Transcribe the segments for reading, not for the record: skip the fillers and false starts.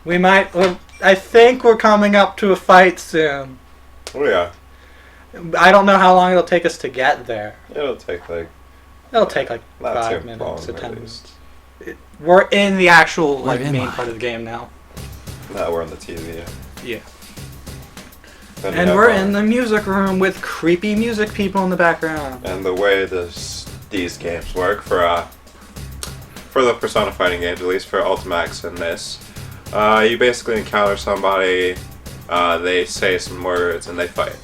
We might. I think we're coming up to a fight soon. Oh yeah. I don't know how long it'll take us to get there. It'll take like. It'll take like Not 5 too minutes long, to at 10 least. minutes. We're in the actual Where am main I? part of the game now. No, we're on the TV. Yeah. Then we And have we're our- in the music room with creepy music people in the background. And the way these games work for the Persona fighting games, at least for Ultimax and this, you basically encounter somebody, they say some words, and they fight.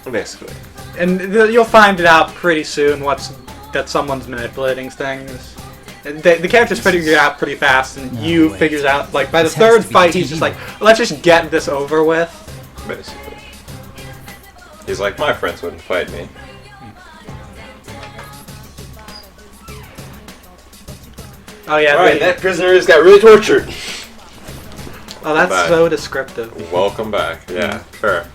Basically. And you'll find it out pretty soon that someone's manipulating things. The characters figure it out pretty fast, and you figures out, like, by the This has third to be fight, the he's TV. just like, let's just get this over with. Basically. He's like, my friends wouldn't fight me. Oh yeah, Alright, that prisoner just got really tortured. oh that's Back. so descriptive. Welcome back. Yeah, sure.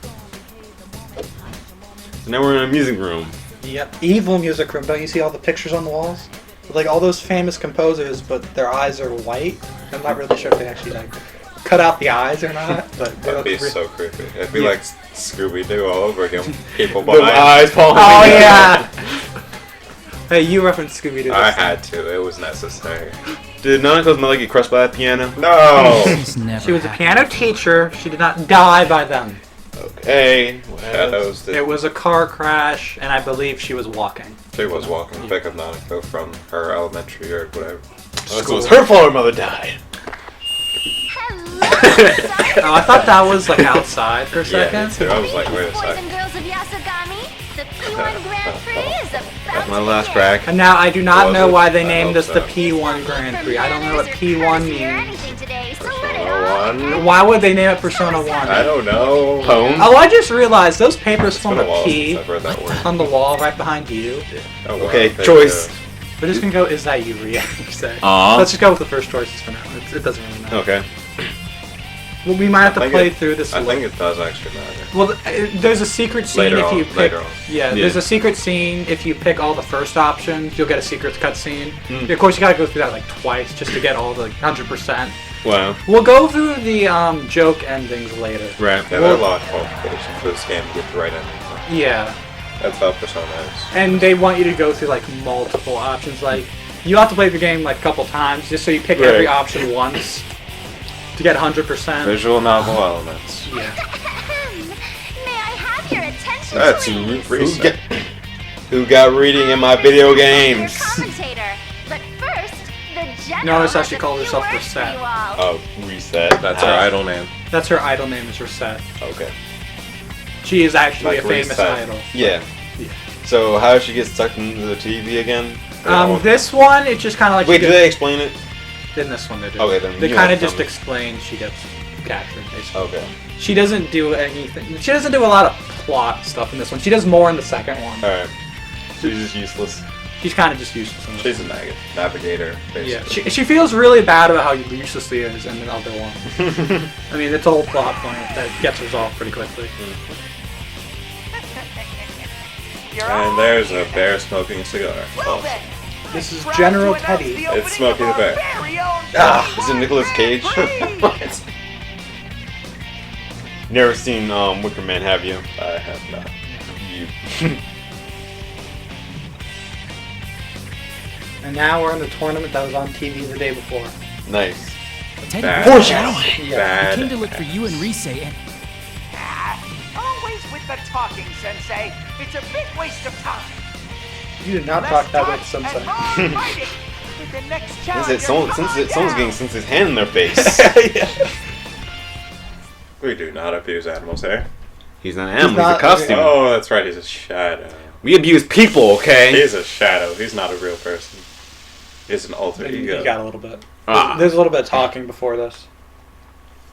So now we're in a music room. Yep, evil music room. Don't you see all the pictures on the walls? Like all those famous composers, but their eyes are white. I'm not really sure if they actually like cut out the eyes or not. But they That'd look be re- so creepy. It'd be Yeah. like Scooby-Doo all over again. People The behind. eyes falling. Oh yeah. Hey, you referenced Scooby Doo. I had to. It was necessary. Did Nanako's mother get crushed by that piano? No! This never She was a happened. piano teacher. She did not die by them. Okay. Shadows did. It was a car crash, and I believe she was walking. She was walking to pick up Nanako from her elementary or whatever. It was her fault her mother died. Oh, I thought that was like outside for a Yeah, second. me too. I was like, wait a Boys and second. girls of Yasogami, the P1 Grand Prix is about That's my to last begin. crack. And now I do not Was know it? why they I named hope this the so. P1 Grand Prix. I don't know what P1 means. One. Why would they name it Persona 1? I don't know. Pone? Oh, I just realized those papers It's form been a a while P since I've read that word. on the wall right behind you. Oh, wow, Okay, they choice. do. We're just gonna go, is that you, Ria? You say. Aw. Let's just go with the first choices for now. It doesn't really matter. Okay. Well, we might have to I think play it- through this. I think it does actually matter. Well, there's a secret scene Later if on, you pick. later on. Yeah, Yeah. there's a secret scene if you pick all the first options. You'll get a secret cutscene. Mm. Of course, you gotta go through that like twice just to get all the 100%. Wow. We'll go through the joke endings later. Right. Yeah, there are a lot of qualifications for this game to get the right ending. Yeah, That's how Persona is. and they want you to go through like multiple options. Like you have to play the game like a couple times just so you pick every Right. option once to get 100%. Visual novel elements. Yeah. May I have your attention, That's please? Who got reading in my video Your games? commentator. But first, the general Notice how has she a calls few herself words for Reset. you all. Oh, reset. That's her idol name. That's her idol name is Reset. Okay. She is actually Like a famous Reset. idol. Yeah. Yeah. So how does she get sucked into the TV again? This one, it's just kind of like Wait, she do they explain it? in this one they do. Okay, then They you kind have of to just tell me. explain she gets captured, basically. Okay. She doesn't do anything. She doesn't do a lot of plot stuff in this one. She does more in the second one. Alright. She's just useless. She's kind of just useless in this She's a navigator, one. Yeah, basically. she feels really bad about how useless she is in the other one. I mean, it's a whole plot point that gets resolved pretty quickly. And there's a bear smoking a cigar. Oh. This is General Teddy. It's Smokey the Bear. Is it Nichols Cage? What? Never seen Wicker Man, have you? I have not. You. And now we're in the tournament that was on TV the day before. Nice. Teddy, Bad. foreshadowing. Yeah. Bad. I came to look for you and Rise, and Always with the talking, Sensei. It's a big waste of time. You did not Less talk that way to talk some and more fighting. With the next challenger, Someone's getting since his hand in their face. We do not abuse animals here. He's not an animal, he's not- a costume. Oh, that's right, he's a shadow. We abuse people, okay? He's a shadow, he's not a real person. He's an alter ego. You got a little bit. Ah. There's a little bit of talking before this.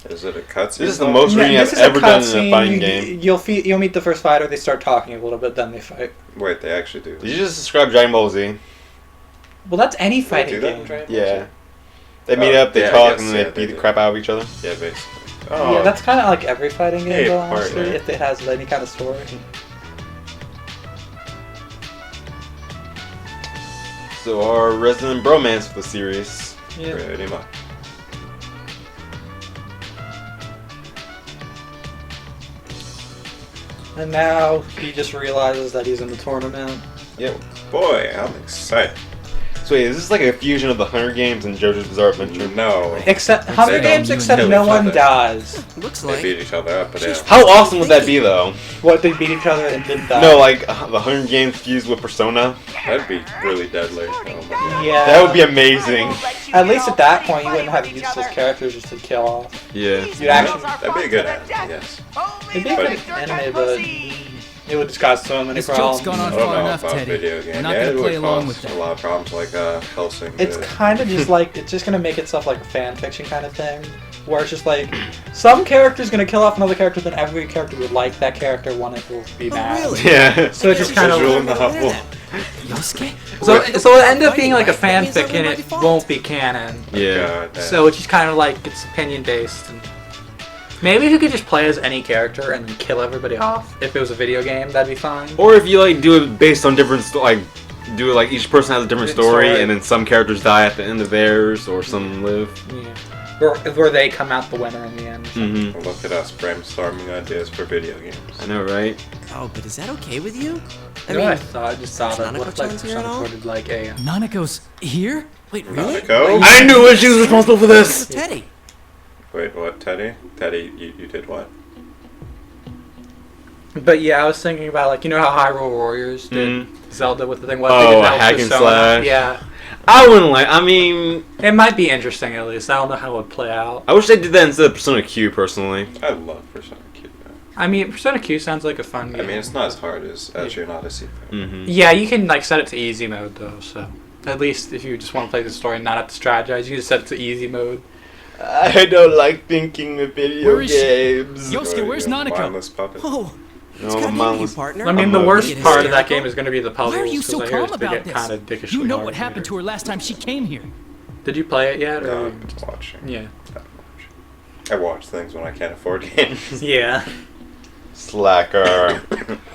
Is it a cutscene? This is the most Yeah, reading this I've is a ever done in cutscene. a fighting game. You'll meet the first fighter. They start talking a little bit, then they fight. Wait, they actually do. Did you just describe Dragon Ball Z? Well, that's any They fighting do that in game. Dragon Ball Yeah. Z? They meet Oh, up, they yeah, I talk, guess, and then yeah, they they beat the do. crap out of each other. Yeah, basically. Oh, Yeah, that's kind of like every fighting game, Yeah, though, part, honestly, yeah. if it has any kind of story. So our resident bromance for the series. Yeah. pretty much. And now he just realizes that he's in the tournament. Yep. Boy, I'm excited. So wait, is this like a fusion of the Hunger Games and JoJo's Bizarre Adventure? No. Except Hunger They don't Games, except kill no each one other. dies. Looks They like. beat each other up, but yeah. How awesome would that be, though? What, they beat each other and didn't die? No, like the Hunger Games fused with Persona. That'd be really deadly. Oh my God. Yeah. That would be amazing. At least at that point, you wouldn't have useless characters just to kill off. Yeah. You'd actually... That'd be a good anime, yes. It'd be a good anime, but it would just cause so many This problems. joke's gone on I don't far know enough, about Teddy. video game. We're not Yeah, gonna it play would along with cause that. a lot of problems like Helsing. It's kind of just like, it's just gonna make itself like a fan fiction kind of thing, where it's just like, some character's gonna kill off another character, then every character would like that character, one it will be mad. really? Yeah. So it just kind Visual of... novel. Yosuke? So it'll end up being like a fan fic and it won't be canon. Yeah. God, damn. So it's just kind of like, it's opinion based. And maybe if you could just play as any character and then kill everybody off, if it was a video game, that'd be fine. Or if you like do it based on different do it like each person has a different story, and then some characters die at the end of theirs, or some live. Yeah. Where they come out the winner in the end. Mm-hmm. Look at us brainstorming ideas for video games. I know, right? Oh, but is that okay with you? I mean, I just thought is of what if like Nanako-chan's here at Persona all? 4 did like a... Nanako's here? Wait, really? Nanako? I knew it. She was responsible for This this. is Teddy. Wait, what, Teddy? Teddy, you did what? But yeah, I was thinking about like, you know how Hyrule Warriors did Zelda with the thing? What they Oh, did a that with hack and Persona? slash. Yeah. I wouldn't like. I mean, It might be interesting at least. I don't know how it would play out. I wish they did that instead of Persona Q, personally. I love Persona Q. I mean, Persona Q sounds like a fun game. I mean, it's not as hard as you're not a seafarer. Mm-hmm. Yeah, you can like set it to easy mode though, so at least if you just want to play the story and not have to strategize, you can just set it to easy mode. I don't like thinking of video Where is she? games. Yosuke, where's You're a Nanako? mindless puppet. Oh, it's No, good to meet you, mindless- partner. I mean, I'm the a- worst Get part of that hysterical? game is going to be the puzzles. Why are you so 'cause I hear calm they about get this? kind of dickishly You know hard what happened to her last time she came here. Did you play it yet? No, Or... I'm just watching. Yeah. I watch things when I can't afford games. Yeah. Slacker.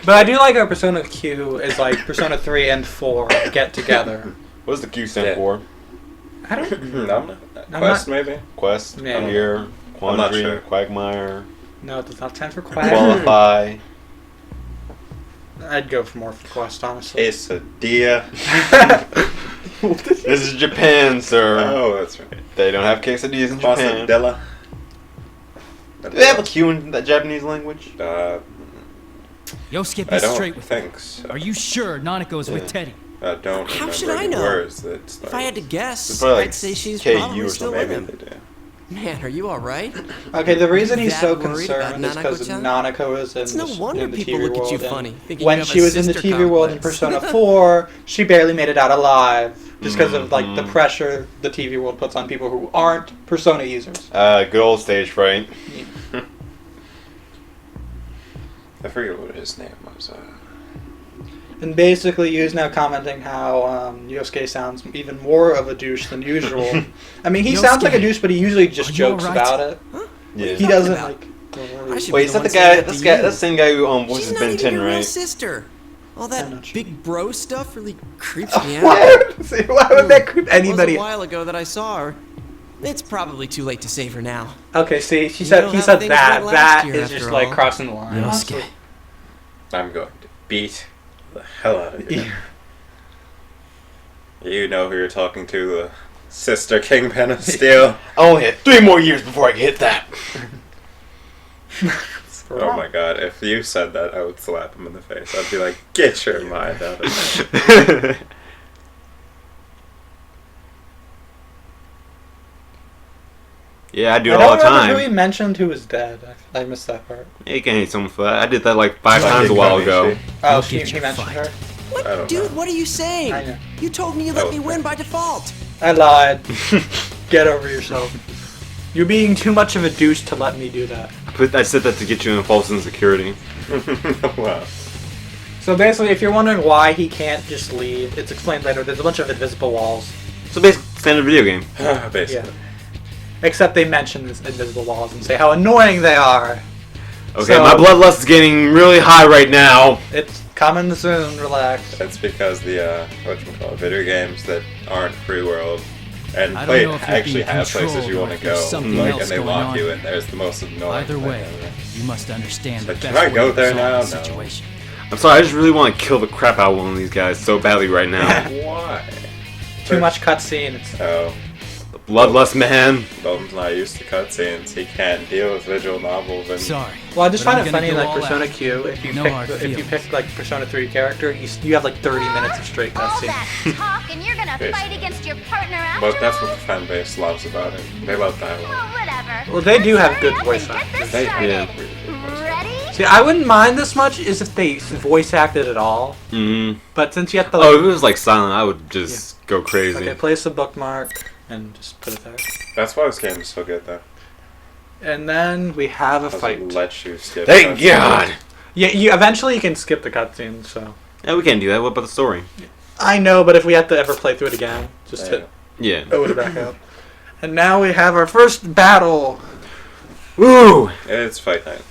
But I do like how Persona Q is like Persona 3 and 4 get together. What does the Q stand Yeah. for? I don't No, I'm Quest not- maybe? Quest, Yeah. Fear, I'm not Quandary, sure. Quagmire, know. It does not stand for Quest. Qualify. I'd go for more for Quest, honestly. It's a deer. This is Japan, sir. Oh, that's right. They don't have quesadillas in Japan. Do Quesadilla. they have a Q in that Japanese language? Yosuke, I be don't straight with me. think so. Are you sure Nanako's Yeah. with Teddy? I don't How remember should I any know? words that If I had to guess, It's probably like I'd say she's KU probably or still something. with Maybe him. they do. Man, are you alright? Okay, the reason he's That so worried about concerned is because Nanako-chan? Nanako is in, It's no wonder in the people TV look at world. you and funny, thinking when you have she a was in the sister TV world in complex. Persona 4, she barely made it out alive. Just because of like the Mhm. pressure the TV world puts on people who aren't Persona users. Good old stage fright. I forget what his name was. And basically, Yu's now commenting how Yosuke sounds even more of a douche than usual. I mean, he sounds like a douche, but he usually just Are you jokes alright? about it. Yeah. He doesn't about? like. I should Wait, be is the that the one saying guy? that That's to guy. you. That's the same guy who She's voices not Ben even 10, your real right? sister. All I'm that not sure. big bro stuff really creeps me out. Why would that creep It was anybody? a while ago that I saw her. It's probably too late to save her now. Okay, see, he You said know he how said things that. went last That year, is just after like all. crossing the line. Yosuke. I'm going to beat the hell out of you. You know who you're talking to, the sister Kingpin of Steel. I only had 3 more years before I could hit that. Oh my god, if you said that, I would slap him in the face. I'd be like, get your mind out of there. Yeah, I do I it don't all the remember who he time. mentioned who was dead. I missed that part. Yeah, you can hate someone for that. I did that like 5 Like times a while ago. Oh, You'll she get your mentioned fight. her. What? I don't Dude, know. what are you saying? I know. You told me you That let me was win bad. by default. I lied. Get over yourself. You're being too much of a douche to let me do that. I said that to get you in false insecurity. Wow. So basically, if you're wondering why he can't just leave, it's explained later. There's a bunch of invisible walls. So basically, standard video game. Basically. Yeah. Except they mention these invisible walls and say how annoying they are. Okay, So- my bloodlust is getting really high right now. It's coming soon. Relax. That's because the, whatchamacallit, video games that aren't free world And I don't play know if you're actually being have places controlled you or want to if there's go, something like, else and they going lock on you here. in. There's the most annoying Either thing way, ever. you must understand the Like, best should I way go to there resolve now? the No. situation. I'm sorry, I just really want to kill the crap out of one of these guys so badly right now. Why? Too much cutscene. Oh, The bloodlust man. Dalton's not used to cutscenes. He can't deal with visual novels and Sorry. Well, I just but find I'm it gonna funny, go like all Persona out. Q. If you No pick, hard if you feelings. pick like Persona 3 character, you have like 30 minutes of straight All cutscene. that talk and you're gonna Yes. fight against your partner after But that's all? what the fan base loves about it. They love dialogue. Well, whatever. Well, they do Let's have good hurry up voice and get actors. this started. Yeah. Ready? See, I wouldn't mind this much is if they voice acted at all. Mm. But since you have to Oh, like, if it was like silent, I would just go crazy. okay, place a bookmark and just put it there. That's why this game is so good, though. And then we have a Because fight. it lets you skip. Thank cutscenes. God! Yeah, you eventually you can skip the cutscenes. So Yeah, we can't do that. What about the story? I know, but if we had to ever play through it again, just hit Yeah. O to back out. And now we have our first battle. Woo! It's fight night.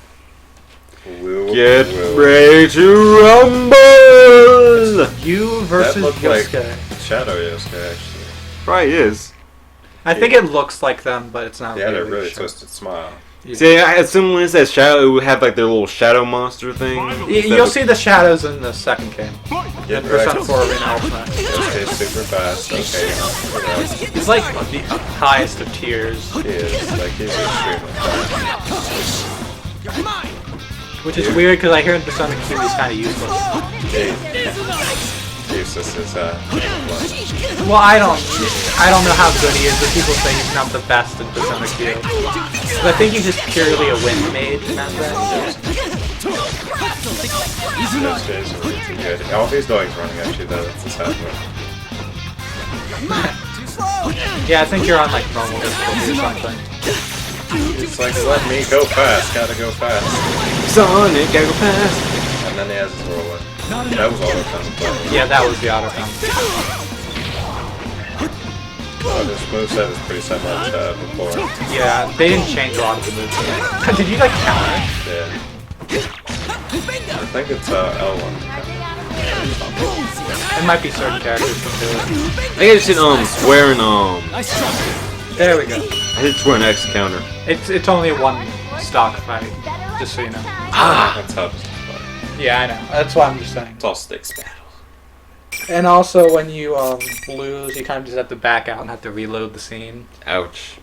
Get ready to rumble! You versus That looked like Yosuke. Shadow Yosuke, actually. Probably is. I think it looks like them, but it's not. They had a really really sure. twisted smile. Yeah. See, I assume when it says shadow, it would have like their little shadow monster thing. You'll see the shadows in the second game. Get In Persona wrecked. 4 Arena Ultimate. Yosuke's super fast. Okay. It's like the highest of tiers, He is. Like, he's extremely fast. which is weird because I hear in Persona Q he's kind of useless. Useless is, Well, I don't know how good he is, but people say he's not the best in Persona Q. But I think he's just purely a wind mage in that sense. Yosuke is really too good. All he's doing is running at you, though. That's the sad part. Yeah, I think you're on like normal difficulty or something. It's like, let me go fast. Gotta go fast. Sonic, gotta go fast. And then he has his whirlwind. That was all the time. Yeah, that was the autocom. Oh, this moveset is pretty similar to before. Yeah, they didn't change a lot of the moves. Did you like counter? Yeah. I think it's L1. It might be certain characters can do it. I think I just hit square and Nice try. There we go. I hit square and X counter. It's only one stock fight, just so you know. That's how it's played. Yeah, I know. That's why I'm just saying. It's all sticks battle. And also, when you lose, you kind of just have to back out and have to reload the scene. Ouch.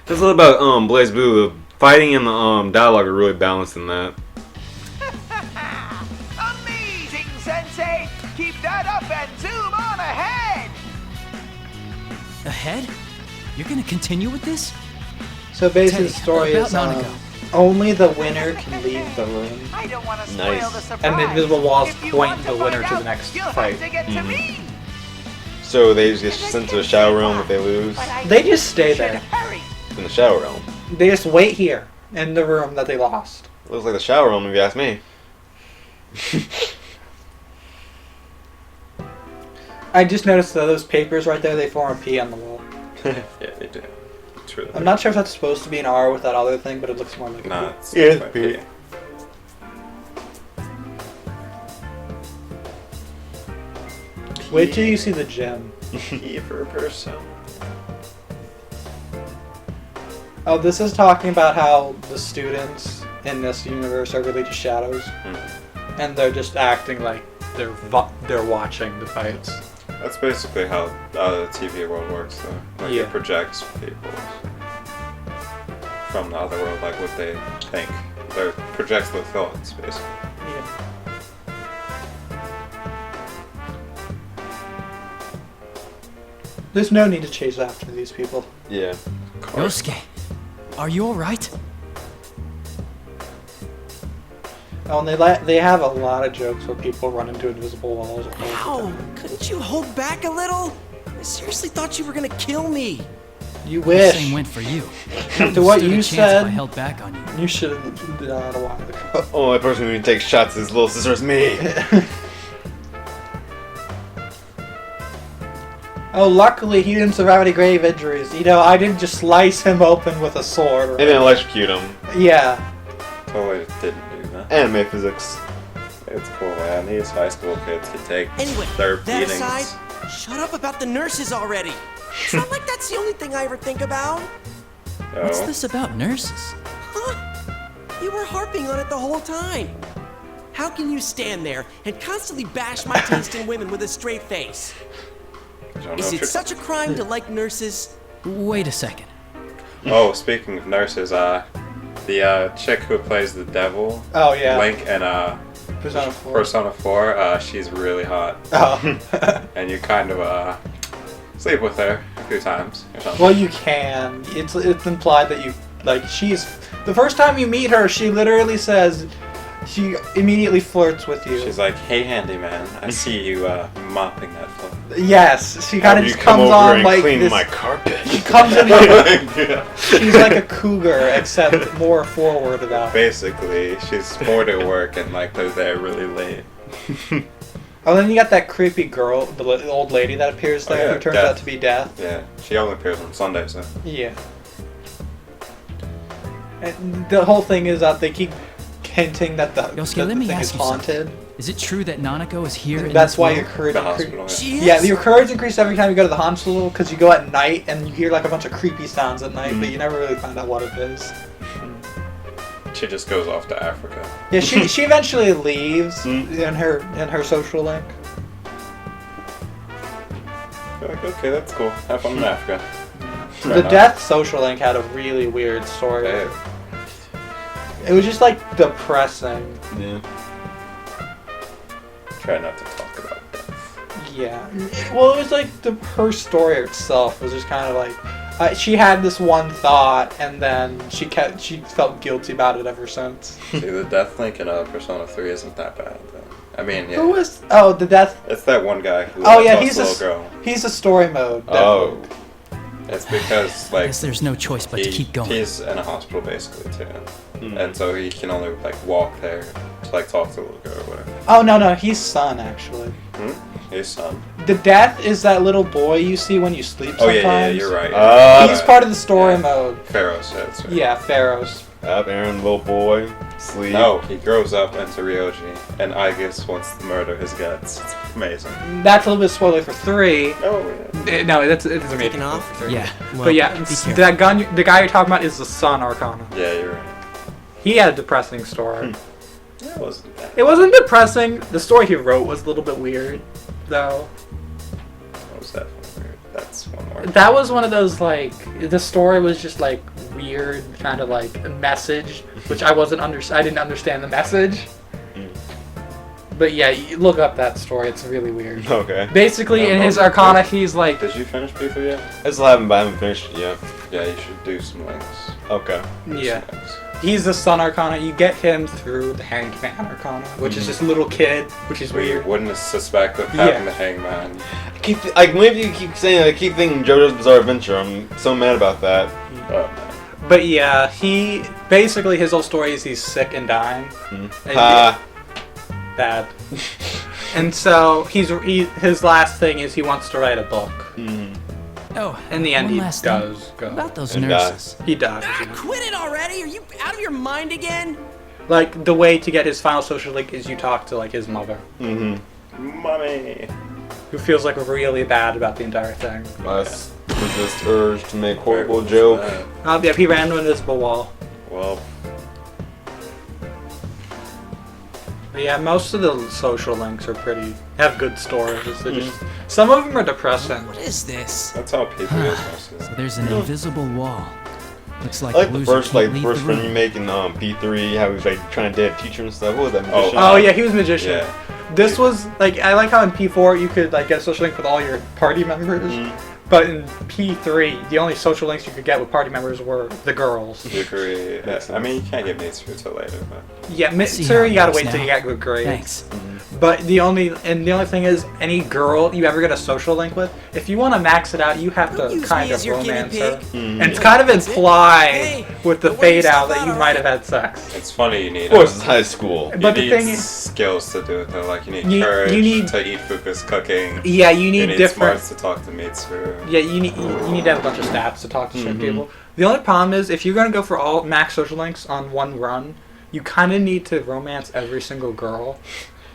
That's a little about Blaze Blue. The fighting and the dialogue are really balanced in that. Amazing, Sensei! Keep that up and zoom on ahead! Ahead? You're gonna continue with this? So basically, the Teddy, story about is Nanako. only the winner can leave the room. I don't want to spoil Nice. the surprise. And the invisible walls If you point want the winner find to the out, next you'll fight. have to get to me. So they just get sent to the shower realm if they lose. But I They just stay should there. hurry. In the shower realm. They just wait here in the room that they lost. Looks like the shower realm if you ask me. I just noticed that those papers right there, they form a P on the wall. Yeah, they do. It's really I'm not sure if that's supposed to be an R with that other thing, but it looks more like a Nah, P. it's Yeah, quite P. pretty. Wait till you see the gem. P for person. Oh, this is talking about how the students in this universe are really just shadows, and they're just acting like they're watching the fights. That's basically how the TV world works, though. Like, Yeah. it projects people from the other world, like what they think. It projects their thoughts, basically. Yeah. There's no need to chase after these people. Yeah. Yosuke, are you alright? Oh, and they have a lot of jokes where people run into invisible walls. all the Ow! time. Couldn't you hold back a little? I seriously thought you were gonna kill me. You The wish. same went for you. After what Stood a you chance if I said, held back on you. you should have done it a while ago. Only person who can take shots is little sister is me. Oh, luckily he didn't survive any grave injuries. You know, I didn't just slice him open with a sword. And then electrocute him. Yeah. Totally didn't do that. Anime physics. It's cool, man. These high school kids can take Anyway, their that beatings. aside, Shut up about the nurses already. It's not like that's the only thing I ever think about. What's Oh. this about nurses? Huh? You were harping on it the whole time. How can you stand there and constantly bash my taste in women with a straight face? I don't know Is if it you're- such a crime to like nurses? Wait a second. Oh, speaking of nurses, the chick who plays the devil, Oh yeah. Link, in Persona 4. Persona 4, she's really hot. Oh. And you kind of sleep with her a few times or something. Well, you can. It's implied that you like. She's the first time you meet her. She literally says. She immediately flirts with you. She's like, "Hey, handyman, I see you mopping that floor." Yes, she kind of You just come comes over on and like clean this. my carpet. She comes in like Yeah. she's like a cougar, except more forward about it. Basically, she's bored at work and like they're there really late. Oh, then you got that creepy girl, the old lady that appears Oh, there, yeah, who turns Death. out to be Death. Yeah, she only appears on Sundays though. Yeah. And the whole thing is that they keep hinting that the Yosuke, that let the me thing ask is you haunted. Is it true that Nanako is here? That's in this why world? your courage The increases. hospital. She is? Yeah, your courage increases every time you go to the hospital because you go at night and you hear like a bunch of creepy sounds at night, but you never really find out what it is. She just goes off to Africa. Yeah, she eventually leaves in her social link. You're like, okay, that's cool. Have fun in Africa. The Death social link had a really weird story. Okay. It was just like depressing. Yeah. Try not to talk about death. Yeah. Well, it was like her story itself was just kind of like she had this one thought and then she felt guilty about it ever since. See, the death link in Persona 3 isn't that bad though. I mean, yeah. Who was? Oh, the Death. It's that one guy who Oh yeah, talks he's to a the little girl. he's a story mode. Oh. It's because I like guess there's no choice but to keep going. he's in a hospital basically too, and so he can only like walk there to like talk to the little girl or whatever. Oh no, he's son actually. His son. The Death is that little boy you see when you sleep Oh sometimes. yeah, you're right. He's part of the story Yeah. mode. Pharaoh's that's right. Yeah, Pharaoh's. Up, Aaron, little boy, sleep. No, he grows up into Ryoji, and Aegis wants to murder his guts. It's amazing. That's a little bit spoiler for 3. Oh yeah. No, it doesn't make Taking it off? for 3. Yeah. Well, But yeah, be careful. the guy you're talking about is the Sun Arcana. Yeah, you're right. He had a depressing story. That wasn't bad. It wasn't depressing. The story he wrote was a little bit weird, though. What was that one weird? That's one more. That was one of those like the story was just like weird, kind of like a message, which I didn't understand the message. But yeah, you look up that story. It's really weird. Okay. Basically, in his Arcana, he's like, Did you finish P4 yet? I still haven't, but I haven't finished it yet. Yeah, you should do some links. Okay. yeah, Some links. he's the Sun Arcana. You get him through the Hanged Man Arcana, which is just a little kid, which is We weird. wouldn't suspect of having Yeah. the hangman. Maybe you keep saying, I keep thinking JoJo's Bizarre Adventure. I'm so mad about that. Oh man. But yeah, he basically his whole story is he's sick and dying. And bad. And so his last thing is he wants to write a book. Oh, In the end, one he last does thing. go. About those And nurses. He dies. Ah, quit it already! Are you out of your mind again? Like the way to get his final social link is you talk to like his mother, Mommy. who feels like really bad about the entire thing. Must resist urge to make horrible joke. Yeah, he ran into an invisible wall. Well, But yeah, most of the social links are have good stories. They're just, some of them are depressing. What is this? that's how P4 is most of So it. there's an invisible wall. Looks like I like the the loser first can't leave the friend you room. make in P3, how he was like trying to date a teacher and stuff. What was that? Oh. Magician? Oh yeah, he was a magician. Yeah. This was like I like how in P4 you could like get a social link with all your party members, but in P3 the only social links you could get with party members were the girls. You agree? I mean, you can't get Mitsuru till later, but Yeah, See how Mitsuru it you gotta goes wait till you now. get good grades. Thanks. But the only thing is, any girl you ever get a social link with, if you want to max it out, you have Don't to use kind me of as your guinea romance her, pig. and it's kind of That's it. implied Hey, with the don't wear fade out yourself that out, you might alright? have had sex. it's funny you need. Of course, it's high school. But you the need thing is, skills to do it though. Like you need You- courage you need- to eat Fuku's cooking. yeah, you You need need different. smarts to talk to Mitsuru. Yeah, you need to have a bunch of stats to talk to certain people. The only problem is if you're gonna go for all max social links on one run, you kind of need to romance every single girl.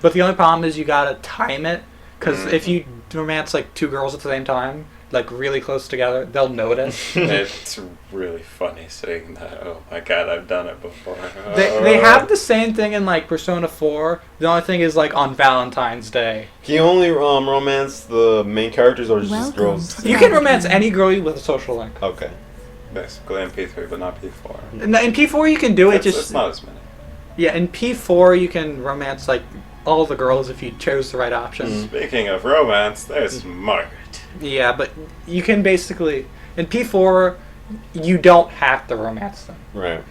But the only problem is you gotta time it Because if you romance like two girls at the same time, like really close together, they'll notice. It's really funny saying that. Oh my god, I've done it before. They have the same thing in like Persona 4. The only thing is like on Valentine's Day. Can you only romance the main characters or just girls? You can romance any girl with a social link. Okay. Basically in P3, but not P4. In P4 you can do it. It's not as many. Yeah, in P4 you can romance like all the girls if you chose the right option. Speaking of romance, there's Margaret. Yeah, but you can basically in P4 you don't have to romance them. Right.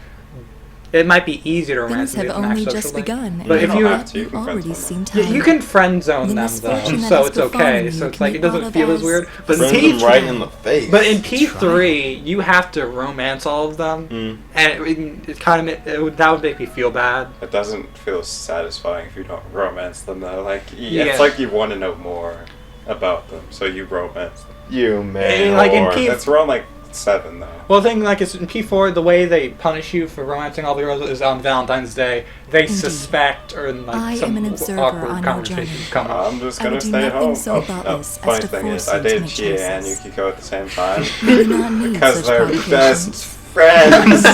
It might be easier to romance Things have them. only just begun. But if you already seem you can friend zone them though, so it's okay. So it's like it doesn't feel as weird. But in P3, right in the face. But in P3, you have to romance all of them, and it kind of that would make me feel bad. It doesn't feel satisfying if you don't romance them though. Like Yeah. it's like you want to know more about them, so you romance them. You man. Like in That's around like 7 though. Well, the thing like is in P4, the way they punish you for romancing all the girls is on Valentine's Day. They suspect or like some awkward conversation come up. I'm just gonna stay home. Funny thing is, I dated Chie and Yukiko at the same time because they're best friends.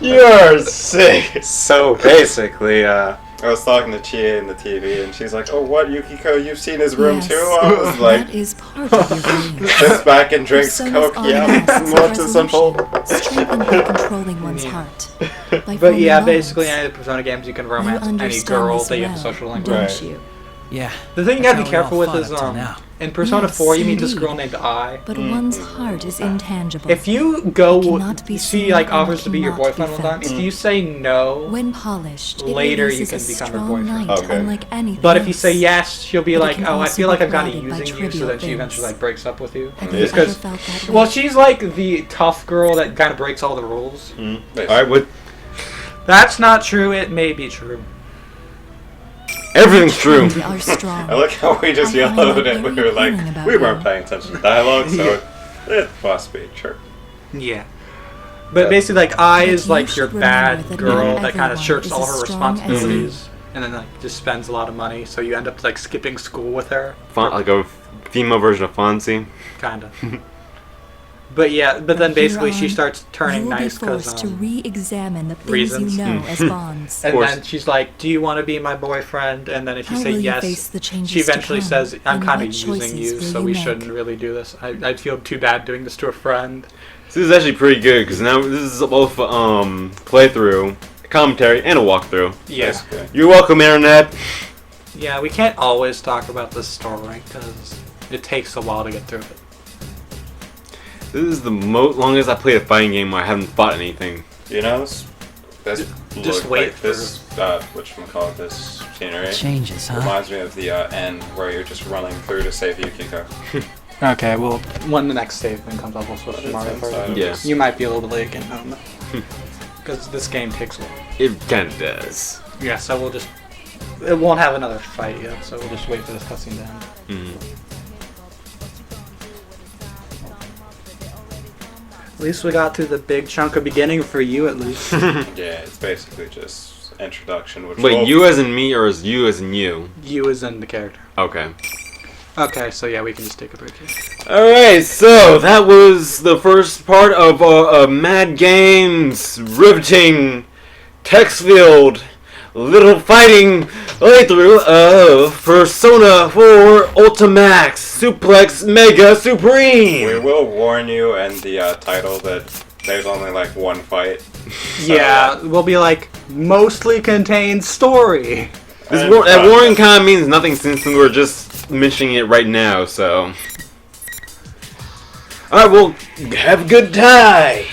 You're sick. So basically, I was talking to Chie in the TV, and she's like, "Oh, what, Yukiko? You've seen his room too?" I was like, that is part of your dream. "Sits back and drinks Coke, yeah, what's this unfold?" Strengthen by controlling one's heart. But yeah, basically, in any of the Persona games, you can romance any girl that you have a social link with. Don't you? Yeah. The thing you gotta be That's how we careful all with fought is up till now. in Persona Yes, 4, you meet this indeed. girl named I. But one's heart is intangible. If you go, cannot be she seen like and offers to be your cannot boyfriend be one time. felt. If you say no, when polished, it later you releases can a become her strong boyfriend. light, Okay. unlike anything but if you else. say yes, she'll be But it like, can "Oh, I also feel like be I've got it clouded by using you," so trivial then she things. eventually like breaks up with you. Have you Because ever felt that way? well, she's like the tough girl that kind of breaks all the rules. Alright, what? That's not true. It may be true. Everything's true. We are strong. I like how we just I find yelled that at it. We very were like, appealing about we weren't you. paying attention to dialogue, so it must be true. Yeah. But basically, like, I is you like your should bad remember that girl not that kind of everyone shirks is all as her strong as responsibilities, and then like just spends a lot of money. So you end up like skipping school with her, Like a female version of Fonzie. kind of. But yeah, but then basically she Here on, starts turning you will nice be forced to because re-examine the things reasons. you know as bonds. and course. then she's like, "Do you want to be my boyfriend?" And then if you How say will you yes, face the changes she eventually to come, says, "I'm and kind of what using choices you, will so you we make?" shouldn't really do this. I'd feel too bad doing this to a friend." This is actually pretty good because now this is both playthrough, commentary, and a walkthrough. Yeah. Basically. You're welcome, Internet. Yeah, we can't always talk about the story because it takes a while to get through it. This is the longest I played a fighting game where I haven't fought anything. You know, this Just look wait like this, whatchamacallit, this scenery Changes, huh? reminds me of the end where you're just running through to save Yukiko. Okay, well, when the next statement comes up, we'll switch to It's Mario inside Party. of Yeah. this. You might be a little bit late getting home, because this game takes a while. It kind of does. Yeah, so we'll just... It won't have another fight yet, so we'll just wait for this cutscene to end. At least we got through the big chunk of beginning for you, at least. Yeah, it's basically just introduction. Which Wait, will- you as in me or as you as in you? You is in the character. Okay. Okay, so yeah, we can just take a break here. Alright, so that was the first part of M.A.D. Games riveting text-filled little fighting playthrough of Persona 4 Ultimax Suplex Mega Supreme. We will warn you in the title that there's only like one fight. So, Yeah, we'll be like, mostly contains story. That warning kind of means nothing since we're just mentioning it right now, so. Alright, well, have a good time!